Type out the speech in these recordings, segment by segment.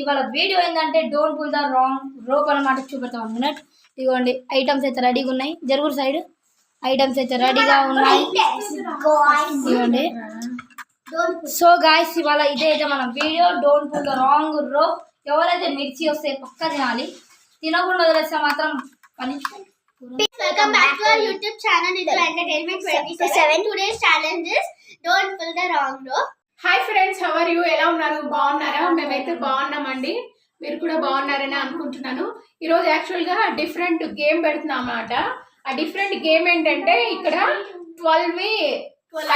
ఇవాళ వీడియో ఏంటంటే don't pull the wrong rope అన్నమాట చూపెడతాం అన్నట్టు. ఇదిగోండి ఐటమ్స్ అయితే రెడీగా ఉన్నాయి. జరుగురు సైడ్ ఐటమ్స్ అయితే రెడీగా ఉన్నాయి. ఇదిగోండి. సో గాయస్ ఇవాళ ఇదే అయితే మన video don't pull the wrong rope. ఎవరైతే మిర్చి వస్తే పక్క తినాలి, తినకుండా వదిలేస్తే మాత్రం punishment. Welcome back to our YouTube channel. It's Entertainment 27. Today's challenge is don't pull the wrong rope. Hi friends, how are you? ఎలా ఉన్నారు? బాగున్నారా? మేమైతే బాగున్నామండి. మీరు కూడా బాగున్నారని అనుకుంటున్నాను. ఈరోజు యాక్చువల్గా డిఫరెంట్ గేమ్ పెడుతున్నాం అన్నమాట. ఆ డిఫరెంట్ గేమ్ ఏంటంటే ఇక్కడ 12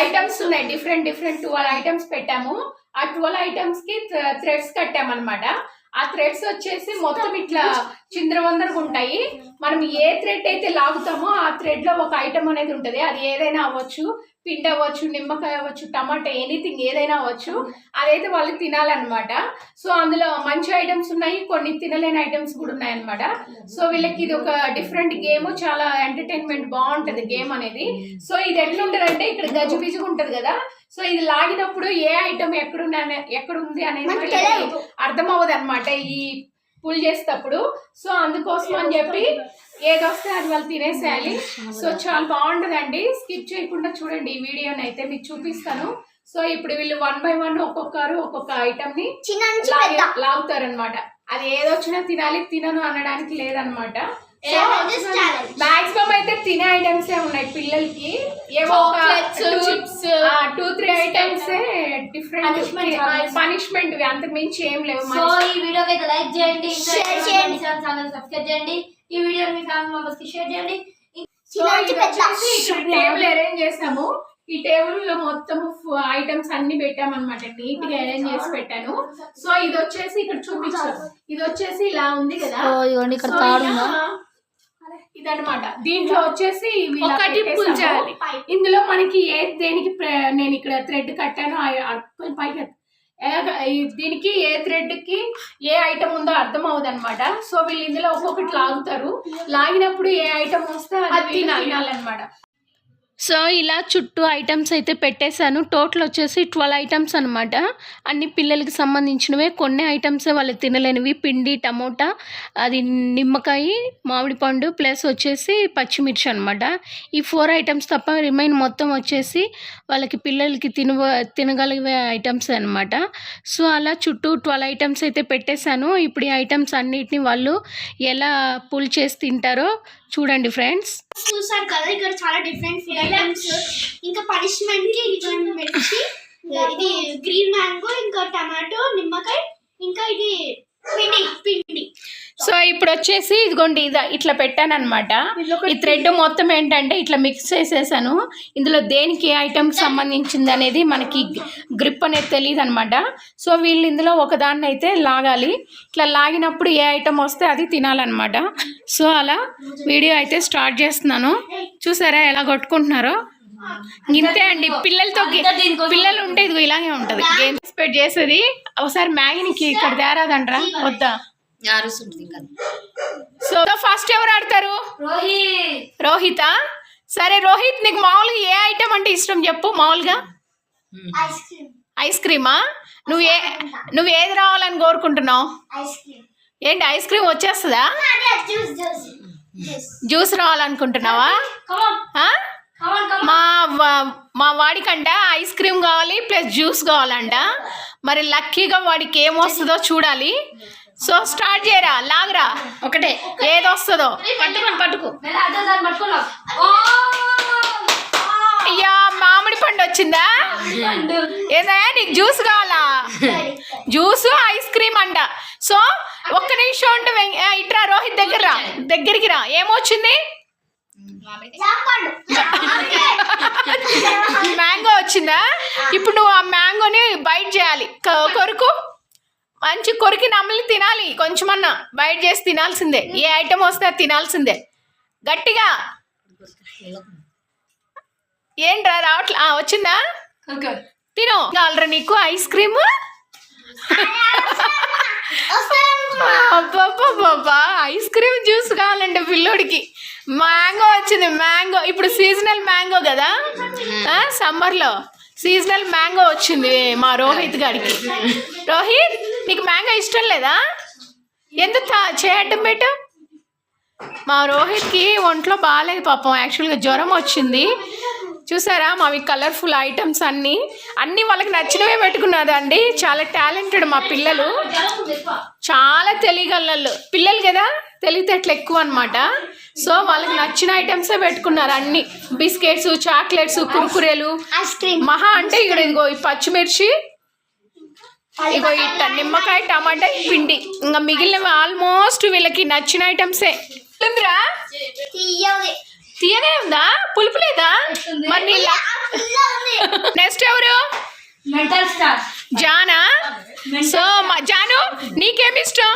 ఐటమ్స్ ఉన్నాయి. డిఫరెంట్ 12 ఐటమ్స్ పెట్టాము. ఆ 12 ఐటమ్స్ కి థ్రెడ్స్ కట్టామన్నమాట. ఆ థ్రెడ్స్ వచ్చేసి మొత్తం ఇట్లా చిందరవందరగా ఉంటాయి. మనం ఏ థ్రెడ్ అయితే లాగుతామో ఆ థ్రెడ్ లో ఒక ఐటమ్ అనేది ఉంటుంది. అది ఏదైనా అవ్వచ్చు, పిండి అవ్వచ్చు, నిమ్మకాయ అవ్వచ్చు, టమాటా, ఎనీథింగ్ ఏదైనా అవ్వచ్చు. అదైతే వాళ్ళు తినాలన్నమాట. సో అందులో మంచి ఐటమ్స్ ఉన్నాయి, కొన్ని తినలేని ఐటమ్స్ కూడా ఉన్నాయి అనమాట. సో వీళ్ళకి ఇది ఒక డిఫరెంట్ గేమ్, చాలా ఎంటర్టైన్మెంట్ బాగుంటది గేమ్ అనేది. సో ఇది ఎట్లుంటది అంటే ఇక్కడ గజిబిజిగా ఉంటది కదా. సో ఇది లాగినప్పుడు ఏ ఐటమ్ ఎక్కడుంది అనేది అర్థం అవ్వదు అనమాట ఈ పుల్ చేసేటప్పుడు. సో అందుకోసం అని చెప్పి ఏదొస్తే అది వాళ్ళు తినేసేయాలి. సో చాలా బాగుంటదండి. స్కిప్ చేయకుండా చూడండి ఈ వీడియోని, అయితే మీకు చూపిస్తాను. సో ఇప్పుడు వీళ్ళు 1 by 1 ఒక్కొక్క ఐటమ్ ని లాగుతారు అనమాట. అది ఏదొచ్చినా తినాలి, తినను అనడానికి లేదనమాట. మాక్సిమం అయితే తినే ఐటమ్స్ ఉన్నాయి పిల్లలకి. ఏవో చిప్స్ 2-3 ఐటమ్స్ డిఫరెంట్ పనిష్మెంట్, అంతకు మించి ఏం లేవు. సో ఈ వీడియోకి అయితే లైక్ చేయండి, షేర్ చేయండి, ఛానల్ సబ్స్క్రైబ్ చేయండి. ఈ వీడియోని మీ ఫ్యామిలీ మెంబర్స్ కి షేర్ చేయండి. టేబుల్ అరేంజ్ చేసాము. ఈ టేబుల్ లో మొత్తం ఐటమ్స్ అన్ని పెట్టామన్నమాట. నీట్ గా అరేంజ్ చేసి పెట్టాను. సో ఇది వచ్చేసి ఇక్కడ చూపించాను. ఇది వచ్చేసి ఇలా ఉంది కదా, ఇదన్నమాట. దీంట్లో వచ్చేసి ఒకటి పుల్ చేయాలి. ఇందులో మనకి దేనికి నేను ఇక్కడ థ్రెడ్ కట్టాను పైకి, దీనికి ఏ థ్రెడ్ కి ఏ ఐటమ్ ఉందో అర్థం అవ్వదు అనమాట. సో వీళ్ళు ఇందులో ఒక్కొక్కటి లాగుతారు. లాగినప్పుడు ఏ ఐటమ్ వస్తే అది తినాలన్నమాట. సో ఇలా చుట్టూ ఐటమ్స్ అయితే పెట్టేశాను. టోటల్ వచ్చేసి 12 ఐటమ్స్ అనమాట. అన్ని పిల్లలకి సంబంధించినవే. కొన్ని ఐటమ్స్ వాళ్ళు తినలేనివి, పిండి, టమోటా, అది నిమ్మకాయ, మామిడి పండు, ప్లస్ వచ్చేసి పచ్చిమిర్చి అనమాట. ఈ 4 ఐటమ్స్ తప్ప రిమైన్ మొత్తం వచ్చేసి వాళ్ళకి పిల్లలకి తినగలిగే ఐటమ్స్ అనమాట. సో అలా చుట్టూ 12 ఐటమ్స్ అయితే పెట్టేశాను. ఇప్పుడు ఈ ఐటమ్స్ అన్నిటిని వాళ్ళు ఎలా పుల్ చేసి తింటారో చూడండి ఫ్రెండ్స్. చూసారు కదా, ఇక్కడ చాలా డిఫరెంట్ ఫుడ్ ఐటమ్స్. ఇంకా పనిష్మెంట్ కి ఇది గ్రీన్ మ్యాంగో, ఇంకా టమాటో, నిమ్మకాయ, ఇంకా ఇది పిండి. సో ఇప్పుడు వచ్చేసి ఇదిగోండి ఇట్లా పెట్టాను అనమాట. ఈ థ్రెడ్ మొత్తం ఏంటంటే ఇట్లా మిక్స్ చేసేసాను. ఇందులో దేనికి ఏ ఐటమ్కి సంబంధించింది అనేది మనకి గ్రిప్ అనేది తెలియదు అనమాట. సో వీళ్ళు ఇందులో ఒకదాన్ని అయితే లాగాలి. ఇట్లా లాగినప్పుడు ఏ ఐటమ్ వస్తే అది తినాలన్నమాట. సో అలా వీడియో అయితే స్టార్ట్ చేస్తున్నాను. చూసారా ఎలా కొట్టుకుంటున్నారో? ఇంతే అండి, పిల్లలు ఉంటే ఇదిగో ఇలాగే ఉంటది గేమ్ స్పెడ్ చేసేది. ఒకసారి మ్యాగీనికి ఇక్కడ తేరాదంటరా వద్దా? సో ఫస్ట్ ఎవరు ఆడతారు? రోహిత. సరే రోహిత్, నీకు మామూలుగా ఏ ఐటమ్ అంటే ఇష్టం చెప్పు. మామూలుగా ఐస్ క్రీమా? నువ్వు ఏది రావాలని కోరుకుంటున్నావు? ఏంటి ఐస్ క్రీమ్ వచ్చేస్తుందా? జ్యూస్ రావాలనుకుంటున్నావా? మా వాడికంట ఐస్ క్రీమ్ కావాలి ప్లస్ జ్యూస్ కావాలంట. మరి లక్కీగా వాడికి ఏమొస్తుందో చూడాలి. సో స్టార్ట్ చేయరా, లాగరా, ఒకటే ఏది వస్తుందో పట్టుకో. అయ్యా మామిడి పండు వచ్చిందా? ఏదా నీకు జ్యూస్ కావాలా? జ్యూస్ ఐస్ క్రీమ్ అంట. సో ఒక్క నిమిషం ఉంటే ఇట్రా రోహిత్ దగ్గరికి రా. ఏమొచ్చింది? మ్యాంగో వచ్చిందా? ఇప్పుడు నువ్వు ఆ మ్యాంగోని బైట్ చేయాలి. కొరుకు, మంచి కొరికి నమ్మలి తినాలి. కొంచెమన్నా బైట్ చేసి తినాల్సిందే. ఏ ఐటమ్ వస్తే అది తినాల్సిందే గట్టిగా. ఏంట్రా రావట్లే? వచ్చిందా? తిను. కావాలరా నీకు ఐస్ క్రీమ్? అబ్బాబ్బాబ్బా, ఐస్ క్రీమ్ జ్యూస్ కావాలంటే పిల్లోడికి. మ్యాంగో వచ్చింది. మ్యాంగో ఇప్పుడు సీజనల్ మ్యాంగో కదా, సమ్మర్లో. సీజనల్ మ్యాంగో వచ్చింది మా రోహిత్ గారికి. రోహిత్, నీకు మ్యాంగో ఇష్టం లేదా? ఎందుకు చేయడం పెట్టు? మా రోహిత్కి ఒంట్లో బాగాలేదు పాపం, యాక్చువల్గా జ్వరం వచ్చింది. చూసారా మావి కలర్ఫుల్ ఐటమ్స్ అన్నీ వాళ్ళకి నచ్చినవే పెట్టుకున్నారు అండి. చాలా టాలెంటెడ్ మా పిల్లలు, చాలా తెలియగలరు పిల్లలు కదా, తెలివితేటలు ఎక్కువ అనమాట. సో వాళ్ళకి నచ్చిన ఐటమ్సే పెట్టుకున్నారు అన్ని. బిస్కెట్స్, చాక్లెట్స్, కుర్కురేలు, ఐస్ క్రీమ్. మహా అంటే ఇక్కడ ఇదిగో ఈ పచ్చిమిర్చి, ఇగో ఇట్ట నిమ్మకాయ, టమాటా, పిండి, ఇంకా మిగిలినవి ఆల్మోస్ట్ వీళ్ళకి నచ్చిన ఐటమ్సే. ఉందిరా, తీయనే ఉందా? పులుపు లేదా? మరి నెక్స్ట్ ఎవరు? మెంటల్ స్టార్ జానా. సో జాను, నీకేమి ఇష్టం?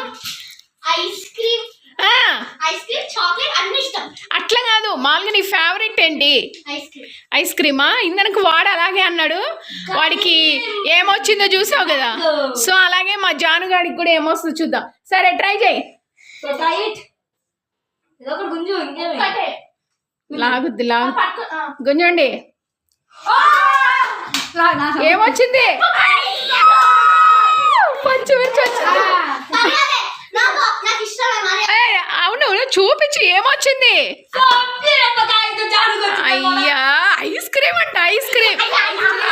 ఐస్ క్రీమ్, చాక్లెట్ అన్ని ఇష్టం. అట్లా కాదు, మామూలుగా నీ ఫేవరెట్ ఏంటి? Ice cream. ఐస్ క్రీమా? ఇందనకు వాడు అలాగే అన్నాడు, వాడికి ఏమొచ్చిందో చూసావు కదా. సో అలాగే మా జానుగాడికి కూడా ఏమొస్తుందో చూద్దాం. సరే ట్రై చేయి. గుంజు లాగుద్ది గుంజండి. ఏమొచ్చింది? పచ్చిమిర్చి వచ్చింది. అవును, చూపించి ఏమొచ్చింది? అయ్యా ఐస్ క్రీమ్ అంట, ఐస్ క్రీమ్.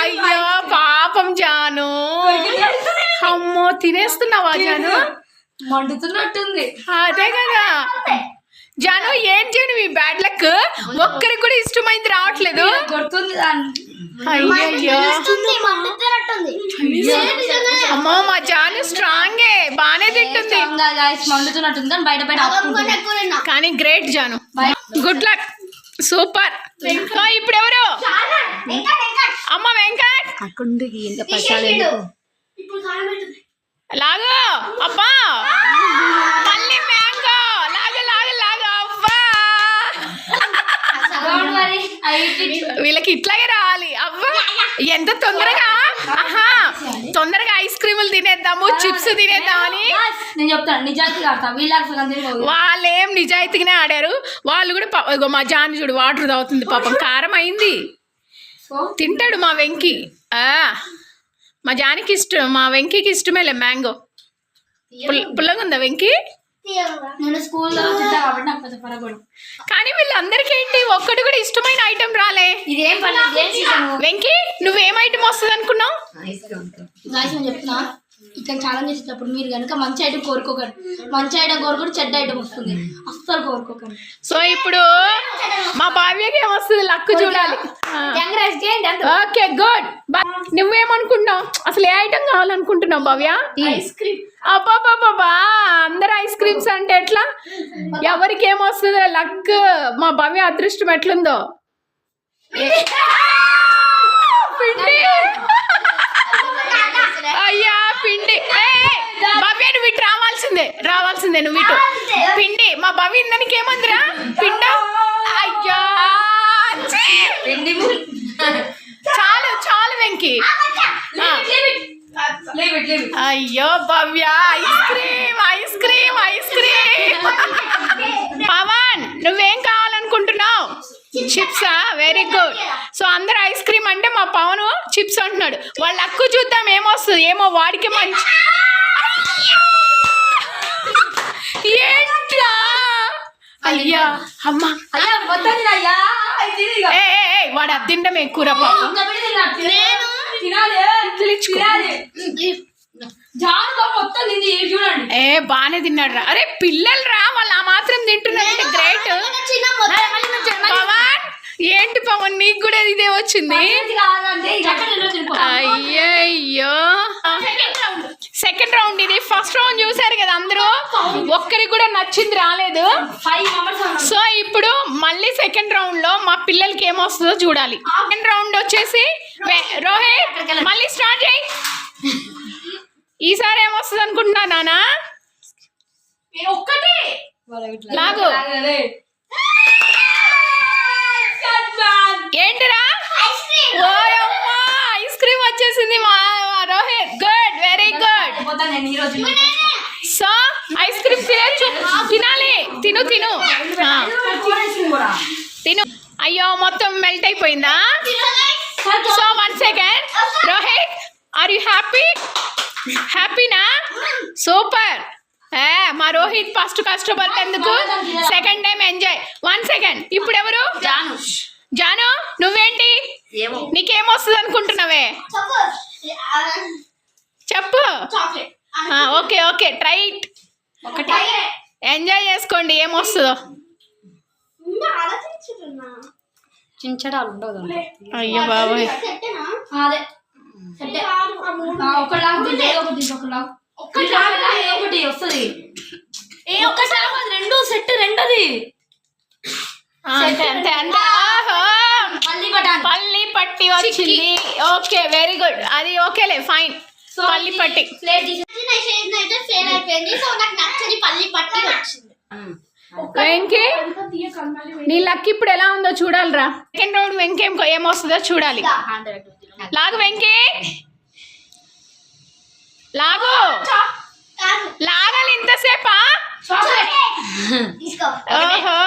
అయ్యో పాపం జాను, అమ్మో తినేస్తున్నావా జాను? మండుతున్నట్టుంది. అదే కదా జాను, ఏం చేయను మీ బ్యాడ్ లక్, ఒక్కరికి కూడా ఇష్టమైంది రావట్లేదు. కొడుతుంది అయ్యయ్యో అమ్మో, మా జాను స్ట్రాంగే, బానే తింటుంది. మండుతున్నట్టుంది కానీ బయట బయట కానీ గ్రేట్ జాను, గుడ్ లక్, సూపర్. ఇప్పుడు ఎవరు? అమ్మ వెంకట్. లాగు అబ్బా, మళ్ళీ మ్యాంగో, లాగు లాగు లాగు అబ్బా. వీళ్ళకి ఇట్లాగే రావాలి అవ్వా. ఎంత తొందరగా, తొందరగా ఐస్ క్రీములు తినేద్దాము, చిప్స్ తినేద్దామని నేను చెప్తాను. నిజాయితీగా ఆడతా, వాళ్ళేం నిజాయితీగానే ఆడారు. వాళ్ళు కూడా మా జాన్ చూడు వాటర్ తాగుతుంది పాపం, కారం అయింది. తింటాడు మా వెంకీ. మా జానికి ఇష్టం, మా వెంకీకి ఇష్టమేలే మ్యాంగో. పుల్లగా ఉందా వెంకీ? నేను స్కూల్లో తింటా కాబట్టి నాకు కొంచెం పరగడు. కానీ వీళ్ళందరికీ ఏంటి ఒక్కటి కూడా ఇష్టమైన ఐటమ్ రాలే. ఇదేం పని? వెంకీ, నువ్వేం ఐటమ్ వస్తుంది అనుకున్నావు? నేను చెప్తున్నా, ఇట్లా ఛాలెంజ్ చేసేటప్పుడు మీరు కనుక మంచి ఐటమ్ కోరుకోకండి. మంచి ఐటమ్ కోరుకుంటే చెడ్డ ఐటమ్ వస్తుంది, అస్సలు కోరుకోకండి. సో ఇప్పుడు మా భావ్యకి ఏమొస్తుంది లక్కు చూడాలి. Okay good. నువ్వేమనుకుంటున్నావు అసలు? ఏ ఐటమ్ కావాలనుకుంటున్నావు భవ్య? Ice cream. అబ్బాబాబా, అందరు ఐస్ క్రీమ్స్ అంటే ఎట్లా? ఎవరికి ఏమొస్తుందో లక్. మా భవ్య అదృష్టం ఎట్లుందో. పిండి, అయ్యా పిండి. భవ్య నువ్వు ఇటు రావాల్సిందే నువ్వు ఇటు. పిండి, మా భవ్య ఇందానికి ఏమందిరా? పిండ. అయ్యా చాలు చాలు వెంకీ. అయ్యో Bhavya, ice cream ice cream ice cream. Pavan, నువ్వేం కావాలనుకుంటున్నావు? చిప్సా? Very good. సో అందరు ఐస్ క్రీమ్ అంటే మా పవన్ చిప్స్ అంటున్నాడు. వాళ్ళ అక్కు చూద్దాం ఏమొస్తుంది. ఏమో వాడికి మంచి. ఏంట్రా? అయ్యా అమ్మా, వాడు అద్దిండం ఎక్కువ పాపం. బానే తిన్నాడు రా. అరే పిల్లలు రా, వాళ్ళు ఆ మాత్రం తింటున్నారంటే గ్రేట్. పవన్, ఏంటి పవన్ నీకు కూడా ఇదే వచ్చింది? అయ్యయ్యో, సెకండ్ రౌండ్ ఇది. ఫస్ట్ రౌండ్ చూసారు కదా అందరూ, ఒక్కరికి కూడా నచ్చింది రాలేదు. సో ఇప్పుడు మళ్ళీ సెకండ్ రౌండ్ లో మా పిల్లలకి ఏమొస్తుందో చూడాలి. సెకండ్ రౌండ్ వచ్చేసి రోహిత్ మళ్ళీ స్టార్ట్ చేయి. ఈసారి ఏమొస్తుంది అనుకుంటున్నా నానా? ఒక్కటి లాగు. ఏంటిరా? ఓయమ్మా, ఐస్ క్రీమ్ వచ్చేసింది మా Rohit. Good, very good. So ice cream తినచ్చు, తినాలి. తిను తిను తిను. అయ్యో మొత్తం మెల్ట్ అయిపోయిందా? So 1 second Rohit are you happy హ్యాపీనా సూపర్ మా రోహిత్ ఫస్ట్ కష్టపడేందుకు సెకండ్ టైం ఎంజాయ్ 1 సెకండ్ ఇప్పుడు ఎవరు జాను నువ్వేంటి నీకేమొస్తుంది అనుకుంటున్నావే చెప్పు chocolate okay okay try it enjoy చేసుకోండి ఏమొస్తుందో ఆలోచించుతున్నా చించడాలు ఉండదు అయ్యో బాబాయ్ సెట్టేనా అదే ఒకటి వస్తుంది రెండు సెట్ రెండోది అంతే అంతే అంతే ఆహో పల్లి పట్టి వచ్చింది ఓకే వెరీ గుడ్ అది ఓకేలే ఫైన్ పల్లి పట్టి ప్లేట్ అయితే ఫెయిల్ అయిపోయింది సో నాకు నచ్చని పల్లి పట్టి వచ్చింది వెంకీ నీ లక్ ఇప్పుడు ఎలా ఉందో చూడాలిరా సెకండ్ రౌండ్ వెంకీ ఏమొస్తుందో చూడాలి లాగు వెంకీ లాగు లాగాలి ఇంతసేపా ఓహో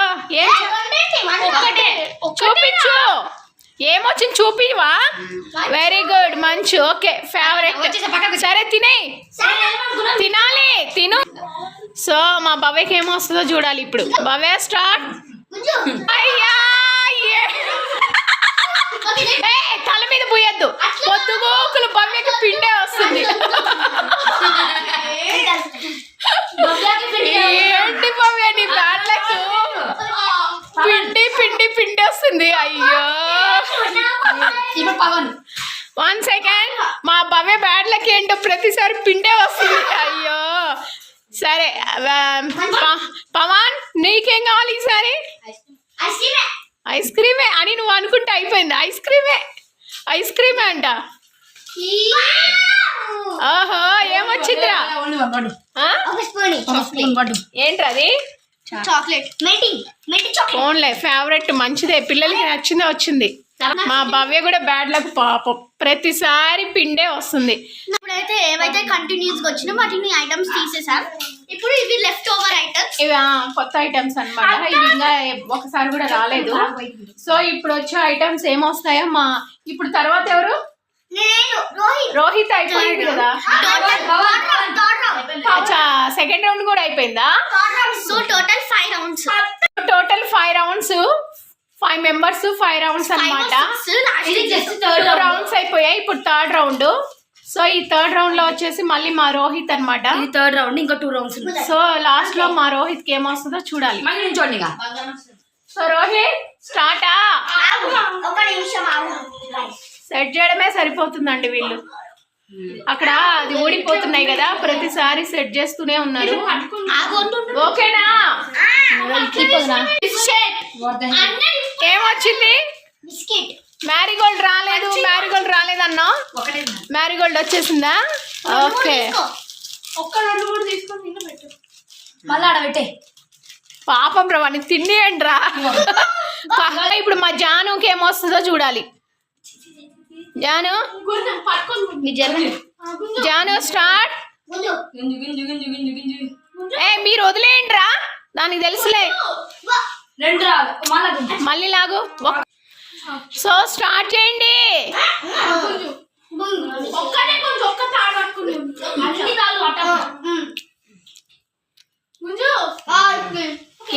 ఏం చూపించు ఏమొచ్చింది చూపివా వెరీ గుడ్ మంచి ఓకే ఫేవరెట్ సరే తినాలి తిను సో మా భవ్యకి ఏమొస్తుందో చూడాలి ఇప్పుడు భవ్య స్టార్ట్ అయ్యా తల మీద పోయొద్దు పొద్దుగోకులు భవ్యకి పిండే వస్తుంది ఏంటి భవ్య నీ బ్యాడ్లకు పిండి వస్తుంది అయ్యో 1 సెకండ్ మా భవ్య బ్యాడ్లకి ఏంటో ప్రతిసారి పిండే వస్తుంది అయ్యో సరే పవన్ నీకేం కావాలి ఈసారి ఐస్ క్రీమే అని నువ్వు అనుకుంటే అయిపోయింది ఐస్ క్రీమే అంట ఓహో ఏమొచ్చిందిరా ఏంట్రది చాక్లెట్ మెంటి చాక్లెట్ ఫోన్లే ఫేవరెట్ మంచిదే పిల్లలకి నచ్చిందే వచ్చింది మా భవ్య కూడా బ్యాడ్ లక్ పాపం ప్రతిసారి పిండే వస్తుంది ఇప్పుడైతే ఏవైతే కంటిన్యూస్ గా వచ్చినా వాటిని ఐటమ్స్ తీసేసాం ఇప్పుడు ఇవి లెఫ్ట్ ఓవర్ ఐటమ్స్ ఇవి కొత్త ఐటమ్స్ అన్నమాట ఇవి ఇంకా ఒకసారి కూడా రాలేదు సో ఇప్పుడు వచ్చే ఐటమ్స్ ఏమొస్తాయో ఇప్పుడు తర్వాత ఎవరు నేను రోహిత్ అయిపోయింది కదా సెకండ్ రౌండ్ కూడా అయిపోయిందా so total 5 rounds total 5 rounds 5 members 5 rounds అన్నమాట 2 రౌండ్స్ అయిపోయాయి ఇప్పుడు థర్డ్ రౌండ్ సో ఈ థర్డ్ రౌండ్ లో వచ్చేసి మళ్ళీ మా రోహిత్ అన్నమాట ఇది థర్డ్ రౌండ్ ఇంకా 2 రౌండ్స్ సో లాస్ట్ లో మా రోహిత్ కి ఏమొస్తుందో చూడాలి మళ్ళీ చూడండి సో రోహిత్ స్టార్ట్ ఒక నిమిషం ఆగు సెట్ చేయడమే సరిపోతుందండి వీళ్ళు అక్కడ అది ఊడిపోతున్నాయి కదా ప్రతిసారి సెట్ చేస్తూనే ఉన్నారు ఓకేనా ఏమొచ్చింది బిస్కెట్ మ్యారీగోల్డ్ రాలేదన్నా మ్యారీగోల్డ్ వచ్చేసిందా ఓకే ఒక్క 2-3 తీసుకొని తిన్న పెట్టు మళ్ళీ ఆడబెట్టే పాపం ప్రవాణి తినేయండి రా ఇప్పుడు మా జానుకి ఏమొస్తుందో చూడాలి జాను జాను స్టార్ట్ మీరు వదిలేయండి రా దానికి తెలుసులే మళ్ళీ లాగు సో స్టార్ట్ చేయండి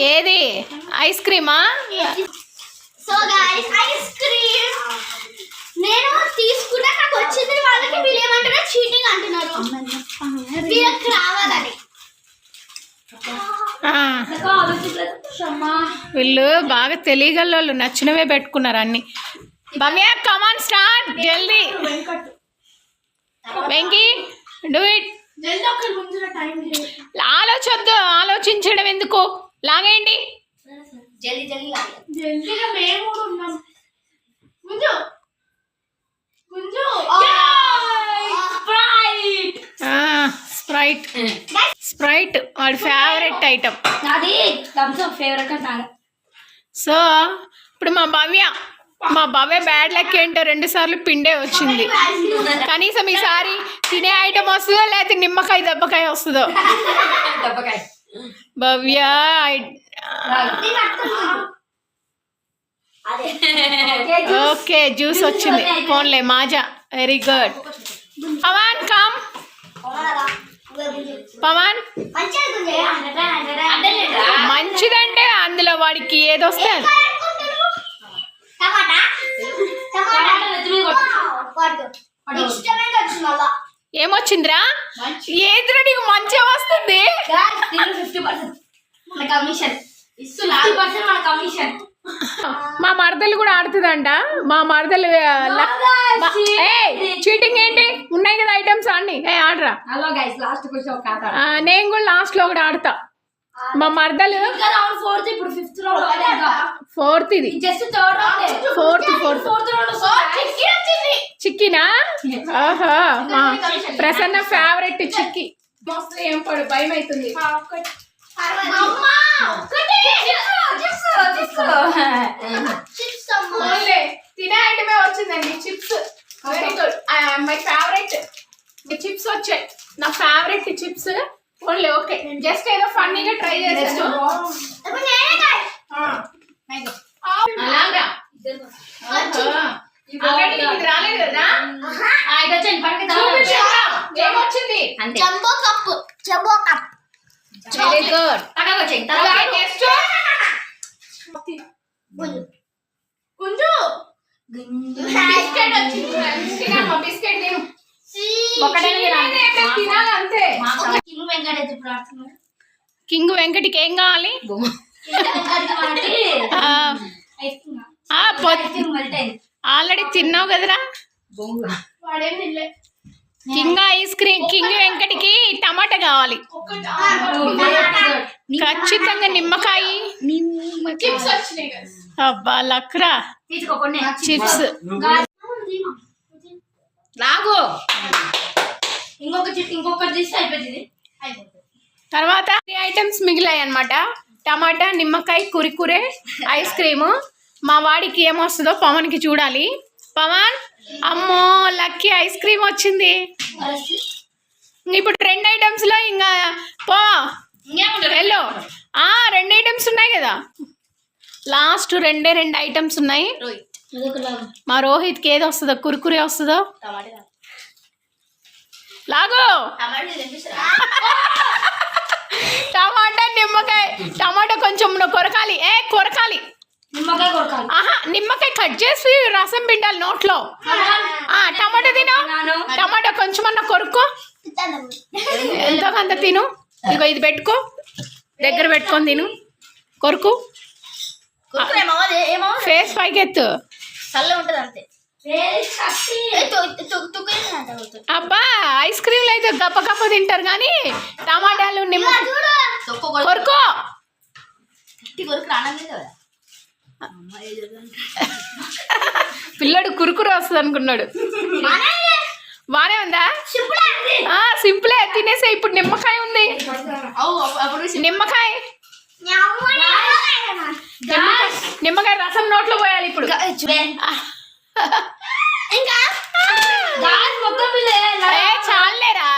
ఏది ఐస్ క్రీమా సో గైస్ ఐస్ క్రీమ్ నేను తీసుకున్నా నాకు వచ్చింది వాళ్ళకి వీళ్ళు ఏమంటారో చీటింగ్ అంటున్నారు వీళ్ళకి రావాలని వీళ్ళు బాగా తెలియగల నచ్చినవే పెట్టుకున్నారు అన్ని భవ్య కమాన్ స్టార్ట్ జల్దీ వెంకీ డూ ఇట్ ఆలోచించడం ఎందుకు లాగేయండి స్ప్రైట్ వాడి ఫేవరెట్ ఐటమ్ అది ఫేవరెట్ సో ఇప్పుడు మా భవ్య బ్యాడ్ లక్ ఏంటో 2 సార్లు పిండే వచ్చింది కనీసం ఈసారి తినే ఐటమ్ వస్తుందో లేకపోతే నిమ్మకాయ దెబ్బకాయ వస్తుందో భవ్య ఓకే జ్యూస్ వచ్చింది ఫోన్లే Maaza very good Pavan come Pavan మంచిదంటే అందులో వాడికి ఏదొస్తే అది. ఏమొచ్చిందిరా ఏదిరా నీకు మంచిగా వస్తుంది మా మరదలు కూడా ఆడుతుందంట మా మరదలు చీటింగ్ ఏంటి ఉన్నాయి కదా ఐటమ్స్ అన్ని ఆడరా హలో గైస్ లాస్ట్ క్వశ్చన్ ఒక ఆట నేను కూడా లాస్ట్ లో కూడా ఆడతా మా మరదలు ఇంకా రౌండ్ 4th ఇప్పుడు 5th రౌండ్ ఇంకా 4th ఇది just third round fourth round చిక్కినా ఆహా మా ప్రసన్న ఫేవరెట్ చిక్కి మస్తు ఏం పడు భయం అవుతుంది ఓన్లే తినే ఐటమే వచ్చిందండి chips very good my favourite chips వచ్చాయి నా favourite chips only okay just ఏదో ఫన్నీగా ట్రై చేశాను అలాగా ఆల్రెడీ ఇది రాలేదు కదా ఏమొచ్చింది వెరీ గుడ్ నెక్స్ట్ గుంజు బిస్కెట్ వచ్చింది బిస్కెట్ తిను తినాలి అంతే కింగ్ వెంకటికి ఏం కావాలి ఆల్రెడీ తిన్నావు కదరా కింగ్ ఐస్ క్రీమ్ కింగ్ వెంకటికి టమాటా కావాలి ఖచ్చితంగా నిమ్మకాయ అబ్బా లక్రా చిప్స్ లాగు ఇంకొక డిష్ అయిపోయింది తర్వాత 3 ఐటమ్స్ మిగిలాయి అన్నమాట టమాటా నిమ్మకాయ కురికురే ఐస్ క్రీము మా వాడికి ఏమొస్తుందో పవన్కి చూడాలి పవన్ అమ్మో లక్కీ ఐస్ క్రీమ్ వచ్చింది ఇప్పుడు 2 ఐటమ్స్ లో ఇంకా పో వెళ్ళు 2 ఐటమ్స్ ఉన్నాయి కదా లాస్ట్ 2 ఐటమ్స్ ఉన్నాయి మా రోహిత్కి ఏది వస్తుందో కురుకురే వస్తుందో లాగో టమాటా నిమ్మకాయ టమాటా కొంచెం కొరకాలి కొరకాలి ఆహా నిమ్మకాయ కట్ చేసి రసం పిండాలి నోట్లో టమాటా తిను టమాటా కొంచెం అన్న కొరుక్కో ఎంతో కొంత తిను ఇగో ఇది పెట్టుకో దగ్గర పెట్టుకొని తిను కొరుకు ఫేస్ పైకి ఎత్తు అబ్బా ఐస్ క్రీమ్లు అయితే గప్ప గప్ప తింటారు కానీ టమాటాలు నిమ్మ కొరుకో పిల్లడు కురుకురు వస్తుంది అనుకున్నాడు బానే ఉందా సింపులే తినేసే ఇప్పుడు నిమ్మకాయ ఉంది నిమ్మకాయ నిమ్మకాయ రసం నోట్లో పోయాలి ఇప్పుడు చాలేరా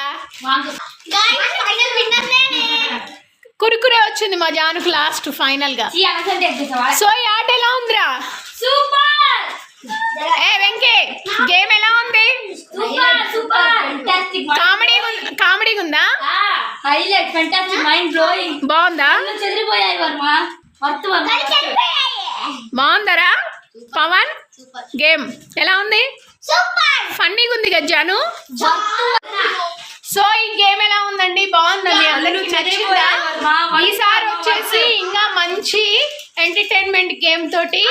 కురుకురే వచ్చింది మా జానుకు లాస్ట్ ఫైనల్ గా సో ఈ ఆట ఎలా ఉందిరా వెంకీ గేమ్ ఎలా ఉంది కామెడీ ఉందా హైలైట్ ఫెంటాస్టిక్ మైండ్ బ్లోయింగ్ బాగుందా చెదిరిపోయాయి వర్మ బాగుందరా పవన్ గేమ్ ఎలా ఉంది ఫన్నీగా ఉంది కదా జాను సో ఈ గేమ్ ఎలా ఉందండి బాగుందండి అందరూ నచ్చిందా ఈసారి వచ్చేసి ఇంకా మంచి ఎంటర్టైన్మెంట్ గేమ్ తోటి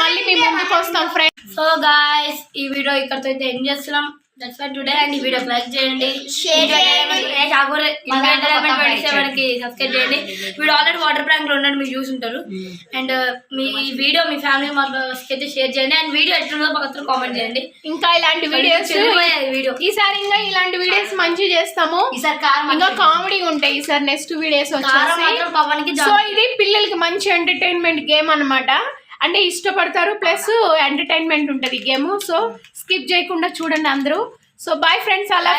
మళ్ళీ మేము ముందుకు వస్తాం ఫ్రెండ్స్ సో గాయ్స్ ఈ వీడియో ఇక్కడితో అయితే ఎండ్ చేస్తున్నాం దట్స్ ఫర్ టుడే అండ్ ఈ వీడియో లైక్ చేయండి కి సబ్స్క్రైబ్ చేయండి వీడియో ఆల్రెడీ వాటర్ ప్రాంక్ లో ఉన్నట్టు మీరు చూసుంటారు and me video me family మెంబర్స్కి అయితే షేర్ చేయండి అండ్ వీడియో ఎట్లుందో పక్కన కామెంట్ చేయండి ఇంకా ఇలాంటి వీడియోస్ వీడియో ఈసారి ఇంకా ఇలాంటి వీడియోస్ మంచి చేస్తాము ఈసారి ఇంకా కామెడీ ఉంటాయి ఈసారి నెక్స్ట్ వీడియోస్ వచ్చేసి పవన్కి సో ఇది పిల్లలకి మంచి ఎంటర్టైన్మెంట్ గేమ్ అన్నమాట అంటే ఇష్టపడతారు ప్లస్ ఎంటర్టైన్మెంట్ ఉంటుంది గేమ్ సో స్కిప్ చేయకుండా చూడండి అందరూ సో బాయ్ ఫ్రెండ్స్ అలా